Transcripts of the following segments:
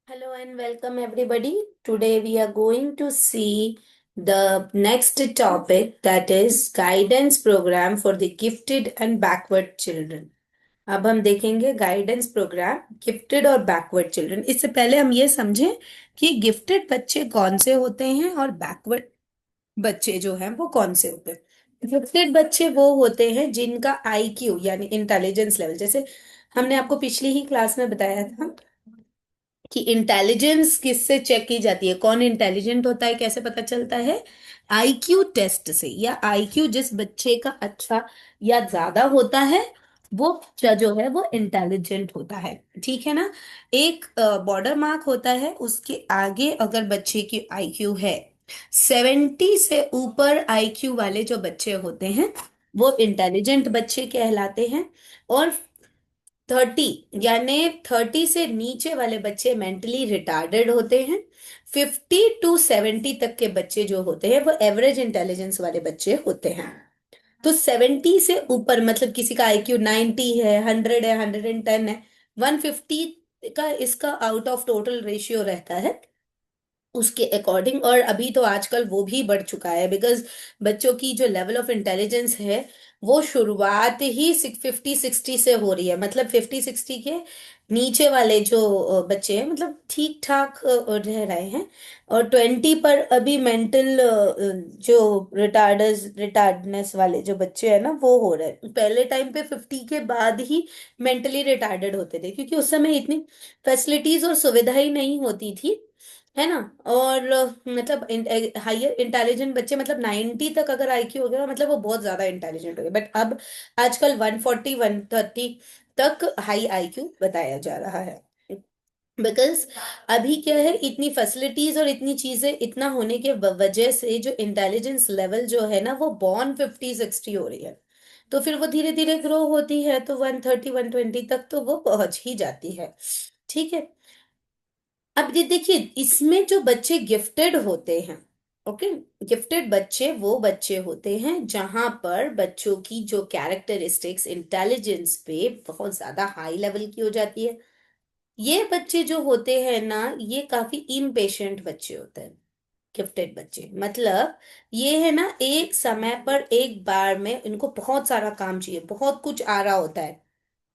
Hello and welcome everybody. Today we are going to see the next topic, that is guidance program for the gifted and backward children. अब हम देखेंगे guidance programme gifted और backward children. इससे पहले हम ये समझें कि गिफ्टेड बच्चे कौन से होते हैं और बैकवर्ड बच्चे जो हैं वो कौन से होते हैं। गिफ्टेड बच्चे वो होते हैं जिनका आईक्यू यानी इंटेलिजेंस लेवल, जैसे हमने आपको पिछली ही क्लास में बताया था कि इंटेलिजेंस किससे चेक की जाती है, कौन इंटेलिजेंट होता है, कैसे पता चलता है? आईक्यू टेस्ट से। या आईक्यू जिस बच्चे का अच्छा या ज्यादा होता है वो बच्चा जो है वो इंटेलिजेंट होता है। ठीक है ना। एक बॉर्डर मार्क होता है, उसके आगे अगर बच्चे की आईक्यू है 70 से ऊपर, आईक्यू वाले जो बच्चे होते हैं वो इंटेलिजेंट बच्चे कहलाते हैं। और 30 यानी 30 से नीचे वाले बच्चे मेंटली रिटार्डेड होते हैं। 50 to 70 तक के बच्चे जो होते हैं वो एवरेज इंटेलिजेंस वाले बच्चे होते हैं। तो 70 से ऊपर मतलब किसी का आईक्यू 90 है, 100 है, 110 है, 150 का इसका आउट ऑफ टोटल रेशियो रहता है उसके अकॉर्डिंग। और अभी तो आजकल वो भी बढ़ चुका है, बिकॉज बच्चों की जो लेवल ऑफ इंटेलिजेंस है वो शुरुआत ही 50 60 से हो रही है। मतलब 50 60 के नीचे वाले जो बच्चे हैं मतलब ठीक ठाक रह रहे हैं। और 20 पर अभी मेंटल जो रिटार्डनेस वाले जो बच्चे हैं ना वो हो रहे हैं। पहले टाइम पे 50 के बाद ही मेंटली रिटार्डेड होते थे, क्योंकि उस समय इतनी फैसिलिटीज और सुविधाएं नहीं होती थी, है ना। और मतलब हायर इंटेलिजेंट बच्चे मतलब 90 तक अगर आईक्यू हो गया मतलब वो बहुत ज्यादा इंटेलिजेंट हो गए। बट अब आजकल 140 130 तक हाई आईक्यू बताया जा रहा है। बिकॉज अभी क्या है, इतनी फैसिलिटीज और इतनी चीजें इतना होने के वजह से जो इंटेलिजेंस लेवल जो है ना वो बॉर्न 50 60 हो रही है। तो फिर वो धीरे धीरे ग्रो होती है तो 130 120 तक तो वो पहुंच ही जाती है। ठीक है। अब ये देखिए, इसमें जो बच्चे गिफ्टेड होते हैं, ओके, गिफ्टेड बच्चे वो बच्चे होते हैं जहां पर बच्चों की जो कैरेक्टरिस्टिक्स इंटेलिजेंस पे बहुत ज्यादा हाई लेवल की हो जाती है। ये बच्चे जो होते हैं ना ये काफी इम्पेशेंट बच्चे होते हैं। गिफ्टेड बच्चे मतलब ये है ना, एक समय पर एक बार में इनको बहुत सारा काम चाहिए, बहुत कुछ आ रहा होता है।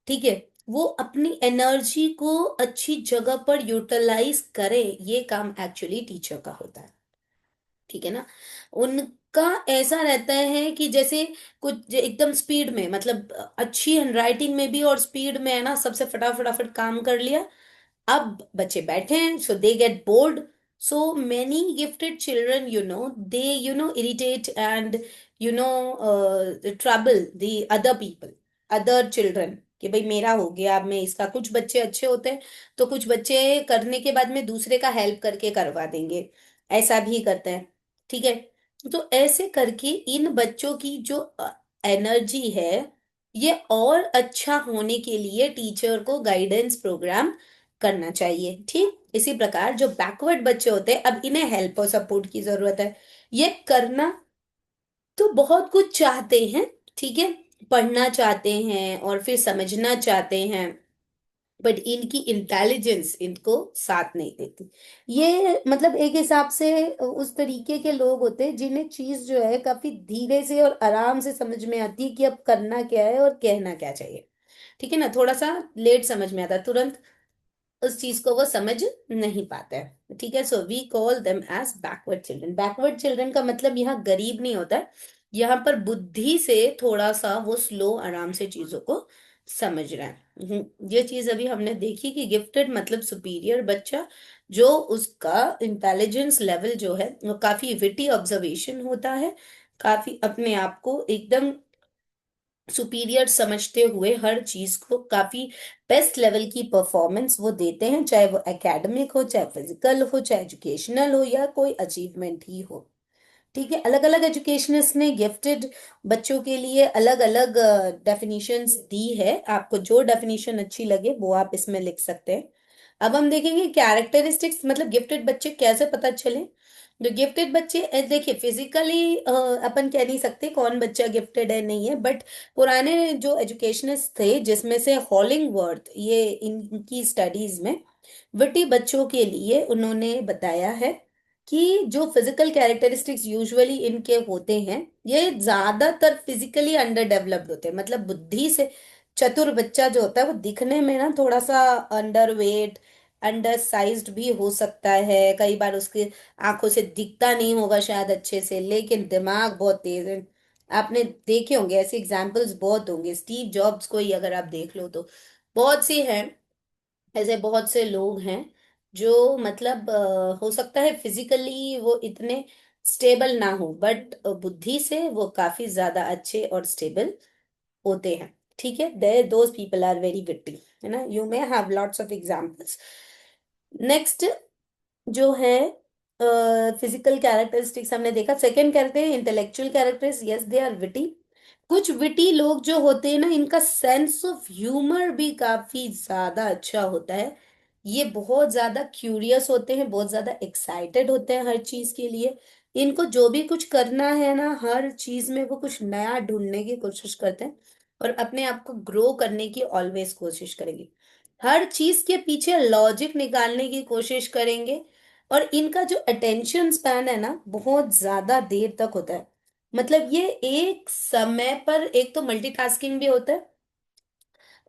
ठीक है। वो अपनी एनर्जी को अच्छी जगह पर यूटिलाइज करें, ये काम एक्चुअली टीचर का होता है। ठीक है ना। उनका ऐसा रहता है कि जैसे कुछ एकदम स्पीड में, मतलब अच्छी हैंडराइटिंग में भी और स्पीड में है ना, सबसे फटाफट काम कर लिया। अब बच्चे बैठे हैं so they get bored. So many gifted children they irritate and you know trouble the other people, other children, कि भाई मेरा हो गया अब मैं इसका। कुछ बच्चे अच्छे होते हैं तो कुछ बच्चे करने के बाद में दूसरे का हेल्प करके करवा देंगे, ऐसा भी करते हैं। ठीक है। तो ऐसे करके इन बच्चों की जो एनर्जी है ये और अच्छा होने के लिए टीचर को गाइडेंस प्रोग्राम करना चाहिए। ठीक इसी प्रकार जो बैकवर्ड बच्चे होते हैं अब इन्हें हेल्प और सपोर्ट की जरूरत है। ये करना तो बहुत कुछ चाहते हैं, ठीक है, पढ़ना चाहते हैं और फिर समझना चाहते हैं, बट इनकी इंटेलिजेंस इनको साथ नहीं देती। ये मतलब एक हिसाब से उस तरीके के लोग होते हैं जिन्हें चीज जो है काफी धीरे से और आराम से समझ में आती है कि अब करना क्या है और कहना क्या चाहिए। ठीक है ना। थोड़ा सा लेट समझ में आता है, तुरंत उस चीज को वो समझ नहीं पाते हैं। ठीक है। So we call them as backward children. Backward children का मतलब यहाँ गरीब नहीं होता है, यहाँ पर बुद्धि से थोड़ा सा वो स्लो आराम से चीजों को समझ रहा है। ये चीज अभी हमने देखी कि गिफ्टेड मतलब सुपीरियर बच्चा, जो उसका इंटेलिजेंस लेवल जो है वो काफी विटी ऑब्जर्वेशन होता है, काफी अपने आप को एकदम सुपीरियर समझते हुए हर चीज को काफी बेस्ट लेवल की परफॉर्मेंस वो देते हैं, चाहे वो एकेडमिक हो, चाहे फिजिकल हो, चाहे एजुकेशनल हो, या कोई अचीवमेंट ही हो। ठीक है। अलग अलग एजुकेशनिस्ट ने गिफ्टेड बच्चों के लिए अलग अलग डेफिनेशंस दी है। आपको जो डेफिनेशन अच्छी लगे वो आप इसमें लिख सकते हैं। अब हम देखेंगे कैरेक्टरिस्टिक्स, मतलब गिफ्टेड बच्चे कैसे पता चले। जो गिफ्टेड बच्चे देखिए फिजिकली अपन कह नहीं सकते कौन बच्चा गिफ्टेड है नहीं है, बट पुराने जो एजुकेशनिस्ट थे जिसमें से हॉलिंगवर्थ, ये इनकी स्टडीज में विटी बच्चों के लिए उन्होंने बताया है कि जो फिजिकल कैरेक्टरिस्टिक्स यूजुअली इनके होते हैं ये ज्यादातर फिजिकली अंडर डेवलप्ड होते हैं, मतलब बुद्धि से चतुर बच्चा जो होता है वो दिखने में ना थोड़ा सा अंडर वेट, अंडर साइज्ड भी हो सकता है, कई बार उसके आंखों से दिखता नहीं होगा शायद अच्छे से, लेकिन दिमाग बहुत तेज है। आपने देखे होंगे ऐसे एग्जाम्पल्स बहुत होंगे, स्टीव जॉब्स को ही अगर आप देख लो तो बहुत सी हैं, ऐसे बहुत से लोग हैं जो मतलब हो सकता है फिजिकली वो इतने स्टेबल ना हो बट बुद्धि से वो काफी ज्यादा अच्छे और स्टेबल होते हैं। ठीक है, there those people are very witty, है ना, you may have lots of examples. Next जो है फिजिकल कैरेक्टरिस्टिक्स हमने देखा, सेकंड करते हैं intellectual characters, yes they are witty. कुछ विटी लोग जो होते हैं ना इनका सेंस ऑफ ह्यूमर भी काफी ज्यादा अच्छा होता है, ये बहुत ज्यादा क्यूरियस होते हैं, बहुत ज्यादा एक्साइटेड होते हैं हर चीज के लिए, इनको जो भी कुछ करना है ना हर चीज में वो कुछ नया ढूंढने की कोशिश करते हैं और अपने आप को ग्रो करने की ऑलवेज कोशिश करेंगे, हर चीज के पीछे लॉजिक निकालने की कोशिश करेंगे। और इनका जो अटेंशन स्पैन है ना बहुत ज्यादा देर तक होता है, मतलब ये एक समय पर एक तो मल्टीटास्किंग भी होता है,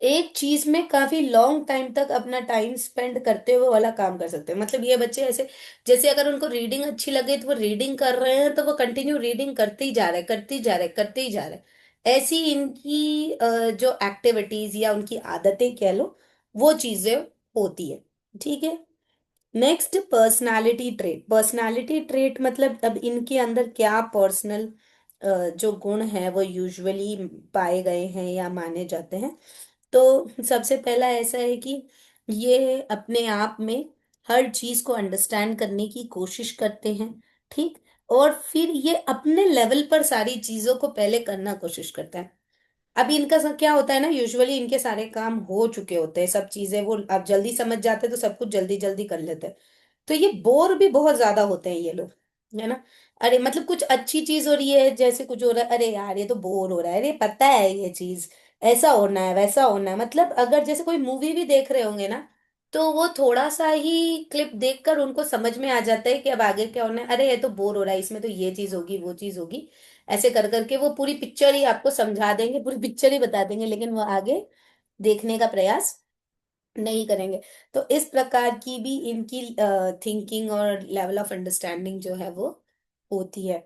एक चीज में काफी लॉन्ग टाइम तक अपना टाइम स्पेंड करते हुए वाला काम कर सकते हैं। मतलब ये बच्चे ऐसे, जैसे अगर उनको रीडिंग अच्छी लगे तो वो रीडिंग कर रहे हैं तो वो कंटिन्यू रीडिंग करते ही जा रहे हैं, करते ही जा रहे हैं, करते ही जा रहे हैं, ऐसी इनकी जो एक्टिविटीज या उनकी आदतें कह लो वो चीजें होती है। ठीक है, next personality trait, personality trait मतलब अब इनके अंदर क्या पर्सनल जो गुण है वो यूजुअली पाए गए हैं या माने जाते हैं। तो सबसे पहला ऐसा है कि ये अपने आप में हर चीज को अंडरस्टैंड करने की कोशिश करते हैं। ठीक, और फिर ये अपने लेवल पर सारी चीजों को पहले करना कोशिश करते हैं। अभी इनका क्या होता है ना, यूजुअली इनके सारे काम हो चुके होते हैं, सब चीजें वो अब जल्दी समझ जाते हैं तो सब कुछ जल्दी जल्दी कर लेते हैं, तो ये बोर भी बहुत ज्यादा होते हैं ये लोग, है ना। अरे मतलब कुछ अच्छी चीज हो रही है, जैसे कुछ हो रहा है, अरे यार ये तो बोर हो रहा है, अरे पता है ये चीज ऐसा होना है वैसा होना है, मतलब अगर जैसे कोई मूवी भी देख रहे होंगे ना तो वो थोड़ा सा ही क्लिप देखकर उनको समझ में आ जाता है कि अब आगे क्या होना है, अरे ये तो बोर हो रहा है, इसमें तो ये चीज होगी वो चीज होगी, ऐसे कर करके वो पूरी पिक्चर ही आपको समझा देंगे, पूरी पिक्चर ही बता देंगे, लेकिन वो आगे देखने का प्रयास नहीं करेंगे। तो इस प्रकार की भी इनकी थिंकिंग और लेवल ऑफ अंडरस्टैंडिंग जो है वो होती है।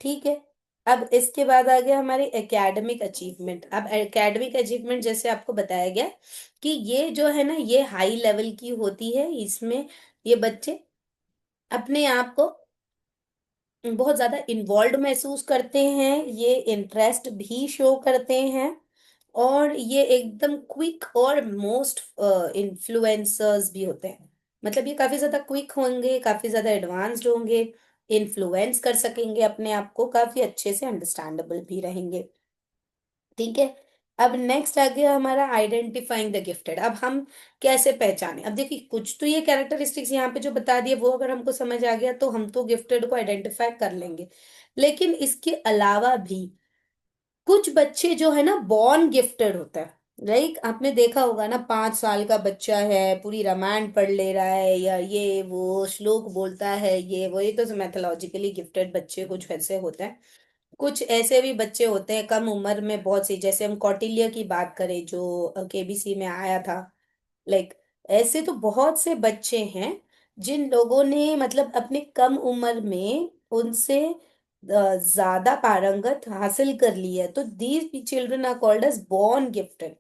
ठीक है, अब इसके बाद आ गया हमारे एकेडमिक अचीवमेंट। अब एकेडमिक अचीवमेंट जैसे आपको बताया गया कि ये जो है ना ये हाई लेवल की होती है, इसमें ये बच्चे अपने आप को बहुत ज्यादा इन्वॉल्व महसूस करते हैं, ये इंटरेस्ट भी शो करते हैं, और ये एकदम क्विक और मोस्ट इन्फ्लुएंसर्स भी होते हैं, मतलब ये काफी ज्यादा क्विक होंगे, काफी ज्यादा एडवांस्ड होंगे, इन्फ्लुएंस कर सकेंगे अपने आप को, काफी अच्छे से अंडरस्टैंडेबल भी रहेंगे। ठीक है, अब नेक्स्ट आ गया हमारा आइडेंटिफाइंग द गिफ्टेड। अब हम कैसे पहचाने, अब देखिए कुछ तो ये कैरेक्टरिस्टिक्स यहाँ पे जो बता दिए वो अगर हमको समझ आ गया तो हम तो गिफ्टेड को आइडेंटिफाई कर लेंगे, लेकिन इसके अलावा भी कुछ बच्चे जो है ना बॉर्न गिफ्टेड होता है। लाइक आपने देखा होगा ना 5 साल का बच्चा है पूरी रामायण पढ़ ले रहा है या ये वो श्लोक बोलता है ये तो मैथोलॉजिकली गिफ्टेड बच्चे कुछ ऐसे होते हैं। कुछ ऐसे भी बच्चे होते हैं कम उम्र में बहुत सी, जैसे हम कौटिल्य की बात करें जो केबीसी में आया था, लाइक ऐसे तो बहुत से बच्चे हैं जिन लोगों ने मतलब अपने कम उम्र में उनसे ज्यादा पारंगत हासिल कर ली है, तो these children are called as born gifted.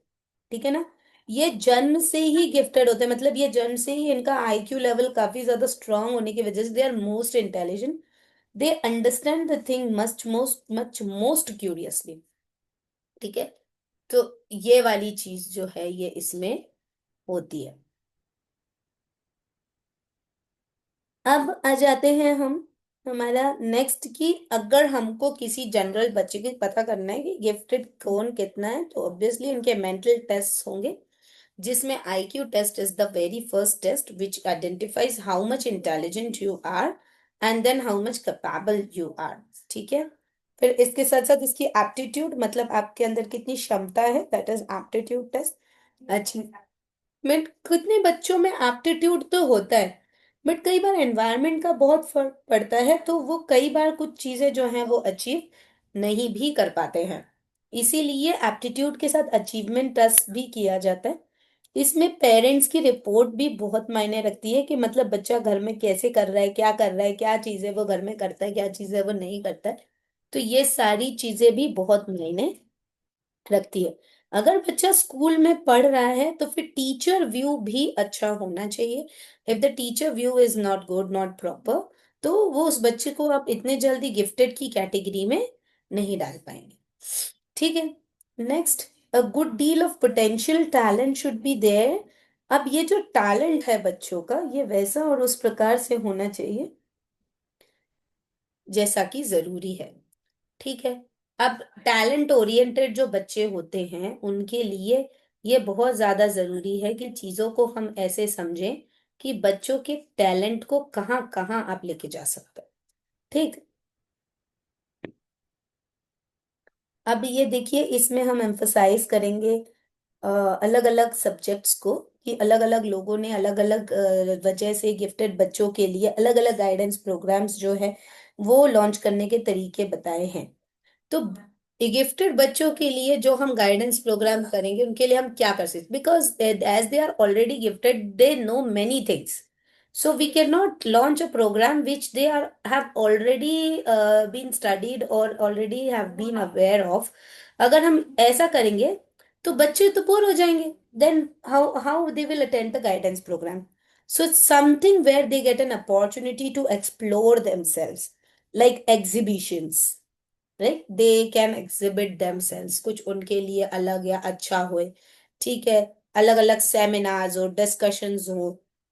ठीक है ना, ये जन्म से ही गिफ्टेड होते हैं, मतलब ये जन्म से ही इनका आईक्यू लेवल काफी ज्यादा स्ट्रांग होने की वजह से they are most intelligent, they understand the thing much most curiously. ठीक है, तो ये वाली चीज जो है ये इसमें होती है। अब आ जाते हैं हम हमारा नेक्स्ट की, अगर हमको किसी जनरल बच्चे की पता करना है कि गिफ्टेड कौन कितना है तो ऑब्वियसली उनके मेंटल टेस्ट होंगे, जिसमें IQ test is the very first test which identifies how much intelligent you are, and then how much capable you are. ठीक है। फिर इसके साथ साथ इसकी एप्टीट्यूड, मतलब आपके अंदर कितनी क्षमता है, that is aptitude test. Achievement, कितने बच्चों में एप्टीट्यूड तो होता है, बट कई बार एनवायरनमेंट का बहुत फर्क पड़ता है, तो वो कई बार कुछ चीजें जो हैं वो अचीव नहीं भी कर पाते हैं। इसीलिए एप्टीट्यूड के साथ अचीवमेंट टेस्ट भी किया जाता है। इसमें पेरेंट्स की रिपोर्ट भी बहुत मायने रखती है, कि मतलब बच्चा घर में कैसे कर रहा है, क्या कर रहा है, क्या चीजें वो घर में करता है, क्या चीजें वो नहीं करता है। तो ये सारी चीजें भी बहुत मायने रखती है। अगर बच्चा स्कूल में पढ़ रहा है तो फिर टीचर व्यू भी अच्छा होना चाहिए। If the teacher view is not good, not proper, तो वो उस बच्चे को आप इतने जल्दी गिफ्टेड की कैटेगरी में नहीं डाल पाएंगे। ठीक है। Next, a good deal of potential talent should be there. अब ये जो टैलेंट है बच्चों का, ये वैसा और उस प्रकार से होना चाहिए जैसा कि जरूरी है। ठीक है। अब टैलेंट ओरिएंटेड जो बच्चे होते हैं उनके लिए ये बहुत ज्यादा जरूरी है कि चीजों को हम ऐसे समझें कि बच्चों के टैलेंट को कहाँ कहाँ आप लेके जा सकते हैं। ठीक। अब ये देखिए, इसमें हम एम्फसाइज करेंगे अलग अलग सब्जेक्ट्स को, कि अलग अलग लोगों ने अलग अलग वजह से गिफ्टेड बच्चों के लिए अलग अलग गाइडेंस प्रोग्राम्स जो है वो लॉन्च करने के तरीके बताए हैं। तो गिफ्टेड बच्चों के लिए जो हम गाइडेंस प्रोग्राम करेंगे उनके लिए हम क्या कर सकते, because as they are already gifted they know many things, so we can not launch a programme which they are have already been studied और already have been aware of. अगर हम ऐसा करेंगे तो बच्चे तो बोर हो जाएंगे, then how they will attend the guidance programme. So it's something where they get an opportunity to explore themselves, like exhibitions, right, they can exhibit themselves, कुछ उनके लिए अलग या अच्छा होए। ठीक है। अलग अलग सेमिनार्स हो, डिस्कशंस हो।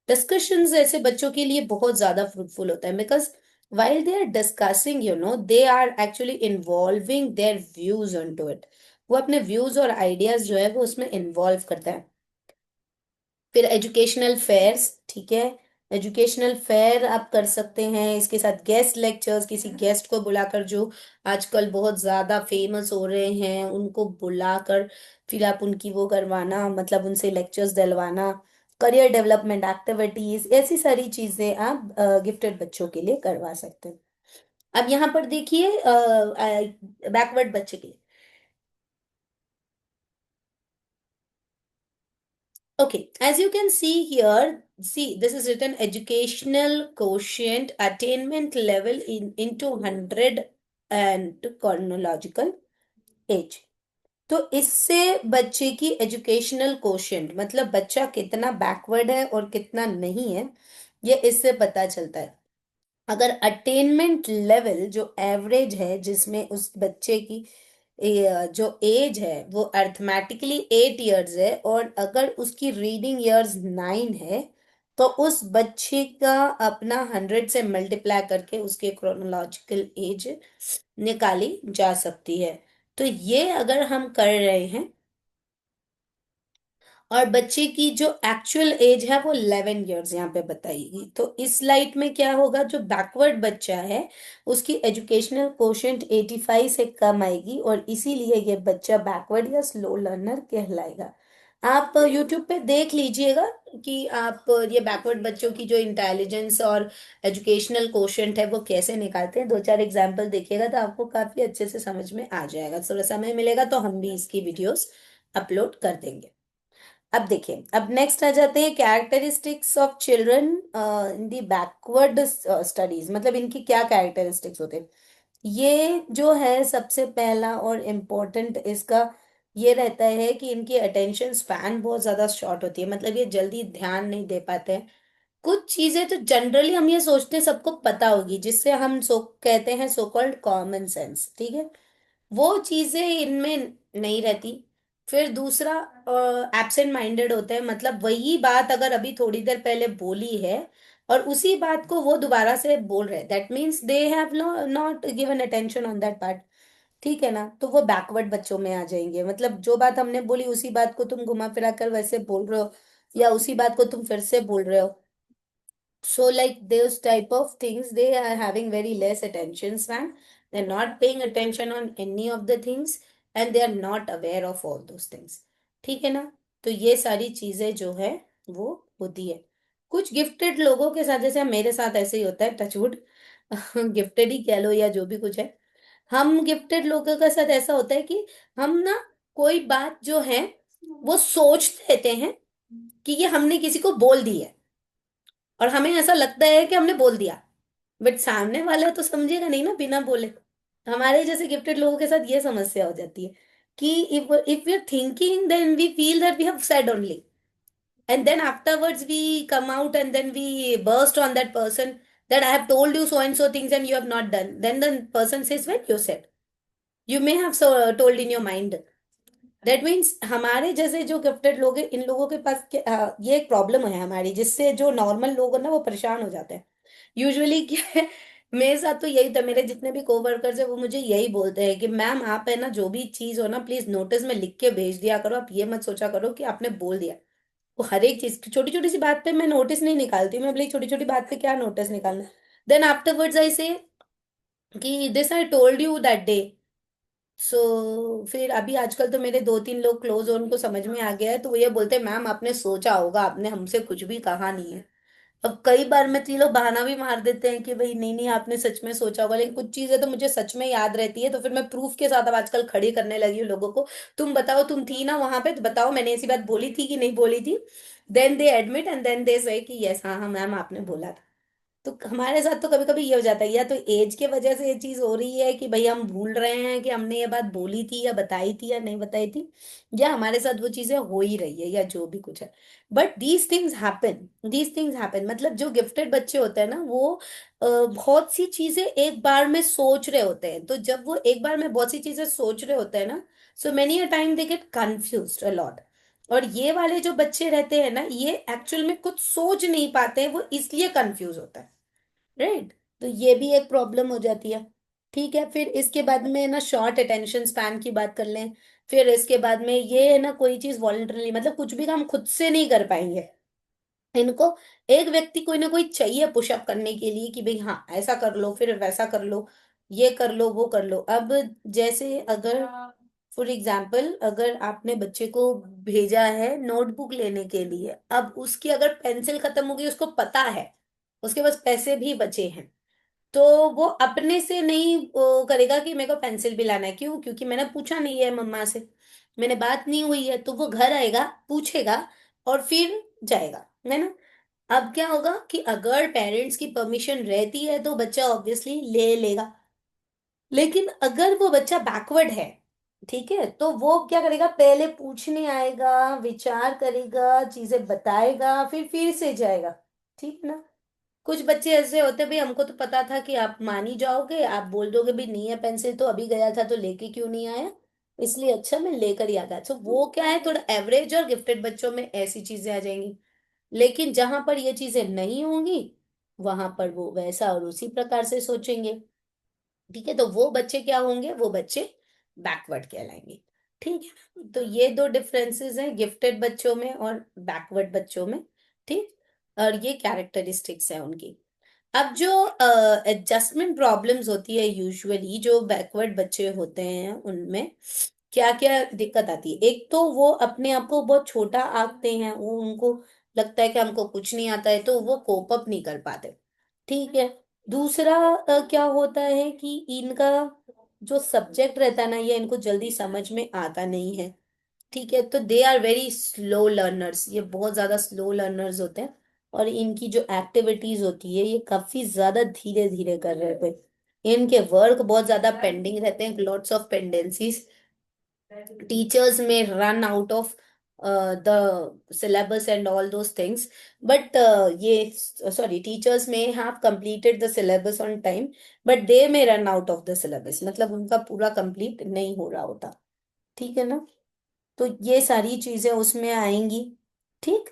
डिस्कशंस ऐसे बच्चों के लिए बहुत ज्यादा फ्रूटफुल होता है, because while they are discussing, they are actually involving their views onto it। वो अपने व्यूज और आइडियाज जो है वो उसमें इन्वॉल्व करता है। फिर एजुकेशनल फेयर्स। ठीक है। एजुकेशनल फेयर आप कर सकते हैं, इसके साथ गेस्ट लेक्चर्स, किसी गेस्ट को बुलाकर जो आजकल बहुत ज्यादा फेमस हो रहे हैं उनको बुलाकर फिर आप उनकी वो करवाना, मतलब उनसे लेक्चर्स दिलवाना। करियर डेवलपमेंट एक्टिविटीज, ऐसी सारी चीजें आप गिफ्टेड बच्चों के लिए करवा सकते हैं। अब यहाँ पर देखिए बैकवर्ड बच्चे के लिए। Okay, as you can see here, see this is written educational quotient attainment level into 100 and chronological age। तो इससे बच्चे की एजुकेशनल कोशेंट, मतलब बच्चा कितना बैकवर्ड है और कितना नहीं है, ये इससे पता चलता है। अगर अटेनमेंट लेवल जो एवरेज है, जिसमें उस बच्चे की जो एज है वो अर्थमेटिकली 8 इयर्स है, और अगर उसकी रीडिंग इयर्स 9 है, तो उस बच्चे का अपना 100 से मल्टीप्लाई करके उसके क्रोनोलॉजिकल एज निकाली जा सकती है। तो ये अगर हम कर रहे हैं, और बच्चे की जो एक्चुअल एज है वो 11 इयर्स यहाँ पे बताएगी, तो इस लाइट में क्या होगा, जो बैकवर्ड बच्चा है उसकी एजुकेशनल कोशेंट 85 से कम आएगी, और इसीलिए ये बच्चा बैकवर्ड या स्लो लर्नर कहलाएगा। आप यूट्यूब पे देख लीजिएगा कि आप ये बैकवर्ड बच्चों की जो इंटेलिजेंस और एजुकेशनल कोशेंट है वो कैसे निकालते हैं, दो चार एग्जाम्पल देखिएगा तो आपको काफी अच्छे से समझ में आ जाएगा। थोड़ा समय मिलेगा तो हम भी इसकी वीडियोस अपलोड कर देंगे। अब देखिए, अब नेक्स्ट आ जाते हैं characteristics of children in the backward studies, मतलब इनकी क्या कैरेक्टरिस्टिक्स होते हैं। ये जो है सबसे पहला और इम्पोर्टेंट इसका ये रहता है कि इनकी अटेंशन स्पैन बहुत ज्यादा शॉर्ट होती है, मतलब ये जल्दी ध्यान नहीं दे पाते हैं। कुछ चीजें तो जनरली हम ये सोचते हैं सबको पता होगी, जिससे हम सो कहते हैं सो कॉल्ड कॉमन सेंस। ठीक है। वो चीजें इनमें नहीं रहती। फिर दूसरा, एब्सेंट माइंडेड होते हैं, मतलब वही बात अगर अभी थोड़ी देर पहले बोली है और उसी बात को वो दोबारा से बोल रहे हैं, that means they have not given attention on that part. ठीक है ना, तो वो बैकवर्ड बच्चों में आ जाएंगे, मतलब जो बात हमने बोली उसी बात को तुम घुमा फिरा कर वैसे बोल रहे हो, या उसी बात को तुम फिर से बोल रहे हो। So, like those type of things, they are having very less attention span. They're not paying attention on any of the things, and they are not aware of all those things. ठीक है ना? तो ये सारी चीजें जो है वो होती है। कुछ गिफ्टेड लोगों के साथ, जैसे मेरे साथ ऐसे ही होता है, टचवुड गिफ्टेड ही कह लो या जो भी कुछ है। हम गिफ्टेड लोगों के साथ ऐसा होता है कि हम ना कोई बात जो है वो सोच लेते हैं कि ये हमने किसी को बोल दी है, और हमें ऐसा लगता है कि हमने बोल दिया, बट सामने वाला तो समझेगा नहीं ना बिना बोले। हमारे जैसे गिफ्टेड लोगों के साथ ये समस्या हो जाती है कि if we are thinking then we feel that we have said only, and then afterwards we come out and then we burst on that person that I have told you so and so things and you have not done. Then the person says, well, you said, you may have so told in your mind. That means हमारे जैसे जो gifted लोग हैं, इन लोगों के पास ये एक problem है हमारी, जिससे जो नॉर्मल लोग हैं ना वो परेशान हो जाते हैं। यूजुअली क्या है, मेरे साथ तो यही था, मेरे जितने भी कोवर्कर्स है वो मुझे यही बोलते हैं कि मैम आप है ना जो भी चीज हो ना प्लीज नोटिस में लिख के भेज दिया करो, आप ये मत सोचा करो कि आपने बोल दिया। वो हर एक चीज छोटी छोटी सी बात पे मैं नोटिस नहीं निकालती, मैं बोली छोटी छोटी बात पे क्या नोटिस निकालना। देन आफ्टरवर्ड्स आई से कि this I told you that day. फिर अभी आजकल तो मेरे दो तीन लोग क्लोज हो, उनको समझ में आ गया है, तो वो ये बोलते हैं मैम आपने सोचा होगा, आपने हमसे कुछ भी कहा नहीं है। अब कई बार मैं तीनों बहाना भी मार देते हैं कि भाई नहीं नहीं आपने सच में सोचा होगा, लेकिन कुछ चीजें तो मुझे सच में याद रहती है, तो फिर मैं प्रूफ के साथ अब आजकल खड़ी करने लगी हूँ लोगों को। तुम बताओ, तुम थी ना वहां पे, तो बताओ मैंने ऐसी बात बोली थी कि नहीं बोली थी। Then they admit and then they say कि यस हाँ हाँ मैम आपने बोला था। तो हमारे साथ तो कभी कभी ये हो जाता है, या तो एज के वजह से ये चीज हो रही है कि भाई हम भूल रहे हैं कि हमने ये बात बोली थी या बताई थी या नहीं बताई थी, या हमारे साथ वो चीजें हो ही रही है या जो भी कुछ है। बट दीज थिंग्स हैपन, मतलब जो गिफ्टेड बच्चे होते हैं ना वो बहुत सी चीजें एक बार में सोच रहे होते हैं, तो जब वो एक बार में बहुत सी चीजें सोच रहे होते हैं ना, so many a time they get confused a lot. और ये वाले जो बच्चे रहते हैं ना, ये एक्चुअल में कुछ सोच नहीं पाते हैं, वो इसलिए कंफ्यूज होता है। राइट? तो ये भी एक प्रॉब्लम हो जाती है। ठीक है, फिर इसके बाद में ना शॉर्ट अटेंशन स्पैन की बात कर लें। फिर इसके बाद में ये है ना कोई चीज वॉलंटरली, मतलब कुछ भी काम खुद से नहीं कर पाएंगे। इनको एक व्यक्ति कोई ना कोई चाहिए पुशअप करने के लिए कि भाई हाँ ऐसा कर लो, फिर वैसा कर लो, ये कर लो, वो कर लो। अब जैसे अगर फॉर एग्जाम्पल अगर आपने बच्चे को भेजा है नोटबुक लेने के लिए, अब उसकी अगर पेंसिल खत्म हो गई, उसको पता है, उसके पास पैसे भी बचे हैं, तो वो अपने से नहीं वो करेगा कि मेरे को पेंसिल भी लाना है। क्यों? क्योंकि मैंने पूछा नहीं है मम्मा से, मैंने बात नहीं हुई है, तो वो घर आएगा, पूछेगा और फिर जाएगा, है ना? अब क्या होगा कि अगर पेरेंट्स की परमिशन रहती है तो बच्चा ऑब्वियसली ले लेगा। लेकिन अगर वो बच्चा बैकवर्ड है, ठीक है, तो वो क्या करेगा, पहले पूछने आएगा, विचार करेगा, चीजें बताएगा, फिर से जाएगा। ठीक है ना? कुछ बच्चे ऐसे होते हैं भाई हमको तो पता था कि आप मान ही जाओगे, आप बोल दोगे भी नहीं है पेंसिल, तो अभी गया था तो लेके क्यों नहीं आया, इसलिए अच्छा मैं लेकर ही आता। तो वो क्या है, थोड़ा एवरेज और गिफ्टेड बच्चों में ऐसी चीजें आ जाएंगी। लेकिन जहां पर ये चीजें नहीं होंगी, वहां पर वो वैसा और उसी प्रकार से सोचेंगे। ठीक है, तो वो बच्चे क्या होंगे, वो बच्चे बैकवर्ड कहलाएंगे। ठीक है ना? तो ये दो डिफरेंसेस हैं गिफ्टेड बच्चों में और बैकवर्ड बच्चों में। ठीक, और ये कैरेक्टरिस्टिक्स है उनकी। अब जो एडजस्टमेंट प्रॉब्लम्स होती है यूजुअली जो बैकवर्ड बच्चे होते हैं उनमें क्या क्या दिक्कत आती है। एक तो वो अपने आप को बहुत छोटा आंकते हैं, वो उनको लगता है कि हमको कुछ नहीं आता है, तो वो कोप अप नहीं कर पाते। ठीक है। दूसरा क्या होता है कि इनका जो सब्जेक्ट रहता है ना, ये इनको जल्दी समझ में आता नहीं है। ठीक है, तो they are very slow learners, ये बहुत ज्यादा स्लो लर्नर्स होते हैं। और इनकी जो एक्टिविटीज होती है ये काफी ज्यादा धीरे धीरे कर रहे थे। इनके वर्क बहुत ज्यादा पेंडिंग रहते हैं, लॉट्स ऑफ पेंडेंसीज। टीचर्स में run out of the syllabus and all those things, but ये sorry teachers may have completed the syllabus on time, but they may run out of the syllabus, मतलब उनका पूरा complete नहीं हो रहा होता। ठीक है ना? तो ये सारी चीजें उसमें आएंगी। ठीक।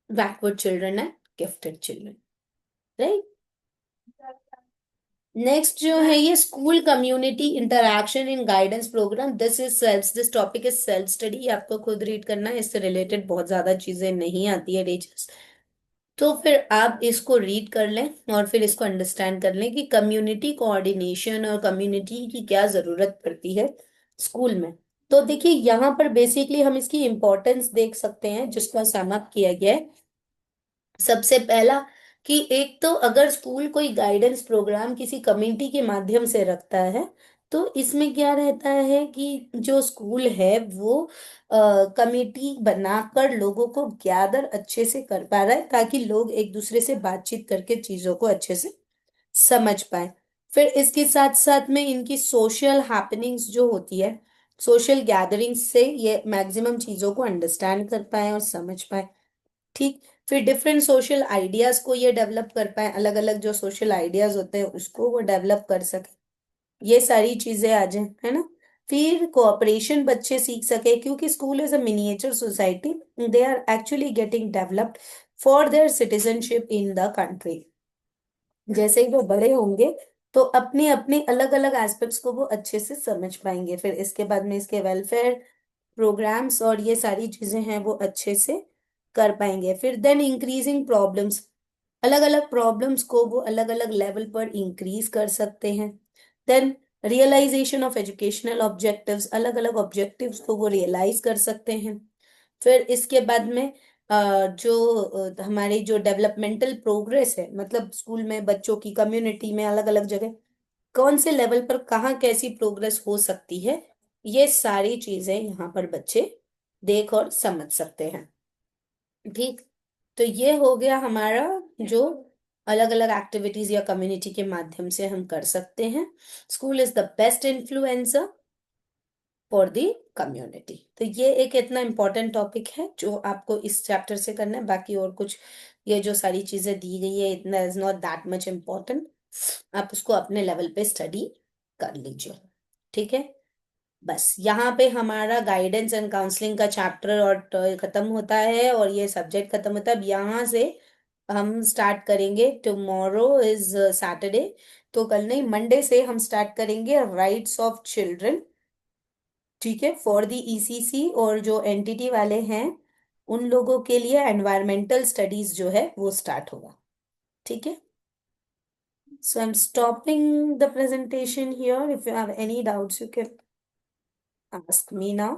बैकवर्ड चिल्ड्रन है गिफ्टेड चिल्ड्रन, राइट? नेक्स्ट जो है ये school community interaction in guidance programme, this topic is self study, आपको खुद रीड करना है, इससे रिलेटेड बहुत ज्यादा चीजें नहीं आती है टीचर्स। तो फिर आप इसको रीड कर लें और फिर इसको अंडरस्टैंड कर लें कि कम्युनिटी कोऑर्डिनेशन और कम्युनिटी की क्या जरूरत पड़ती है स्कूल में। तो देखिए यहाँ पर बेसिकली हम इसकी इम्पोर्टेंस देख सकते हैं जिसका सम अप किया गया है। सबसे पहला कि एक तो अगर स्कूल कोई गाइडेंस प्रोग्राम किसी कम्युनिटी के माध्यम से रखता है तो इसमें क्या रहता है कि जो स्कूल है वो कमेटी बनाकर लोगों को गैदर अच्छे से कर पा रहा है ताकि लोग एक दूसरे से बातचीत करके चीजों को अच्छे से समझ पाए। फिर इसके साथ साथ में इनकी सोशल हैपनिंग्स जो होती है, सोशल गैदरिंग्स से ये मैक्सिमम चीजों को अंडरस्टैंड कर पाए और समझ पाए। ठीक। फिर डिफरेंट सोशल आइडियाज को ये डेवलप कर पाए, अलग अलग जो सोशल आइडियाज होते हैं उसको वो डेवलप कर सके, ये सारी चीजें आ जाए, है ना। फिर कोऑपरेशन बच्चे सीख सके क्योंकि school is a miniature society, they are actually getting developed for their citizenship in the country. जैसे ही वो बड़े होंगे तो अपने अपने अलग अलग एस्पेक्ट्स को वो अच्छे से समझ पाएंगे, फिर इसके बाद में इसके वेलफेयर प्रोग्राम्स और ये सारी चीजें हैं वो अच्छे से कर पाएंगे। फिर देन इंक्रीजिंग प्रॉब्लम्स, अलग अलग प्रॉब्लम्स को वो अलग अलग लेवल पर इंक्रीज कर सकते हैं। Then realisation of educational objectives, अलग अलग ऑब्जेक्टिव्स को वो रियलाइज कर सकते हैं। फिर इसके बाद में हमारी जो डेवलपमेंटल प्रोग्रेस है, मतलब स्कूल में बच्चों की कम्युनिटी में अलग अलग जगह कौन से लेवल पर कहाँ कैसी प्रोग्रेस हो सकती है, ये सारी चीजें यहाँ पर बच्चे देख और समझ सकते हैं। ठीक। तो ये हो गया हमारा जो अलग अलग एक्टिविटीज या कम्युनिटी के माध्यम से हम कर सकते हैं। School is the best influencer for the community. तो ये एक इतना इम्पोर्टेंट टॉपिक है जो आपको इस चैप्टर से करना है, बाकी और कुछ ये जो सारी चीजें दी गई है इतना is not that much important, आप उसको अपने लेवल पे स्टडी कर लीजिए। ठीक है। बस यहाँ पे हमारा गाइडेंस एंड काउंसलिंग का चैप्टर और खत्म होता है और ये सब्जेक्ट खत्म होता है। अब यहाँ से हम स्टार्ट करेंगे, टुमारो इज सैटरडे, तो कल नहीं मंडे से हम स्टार्ट करेंगे राइट्स ऑफ चिल्ड्रन। ठीक है, फॉर दी ईसीसी और जो एनटीटी वाले हैं उन लोगों के लिए एनवायरमेंटल स्टडीज जो है वो स्टार्ट होगा। ठीक है। So I'm stopping the presentation here. If you have any doubts, you can ask me now.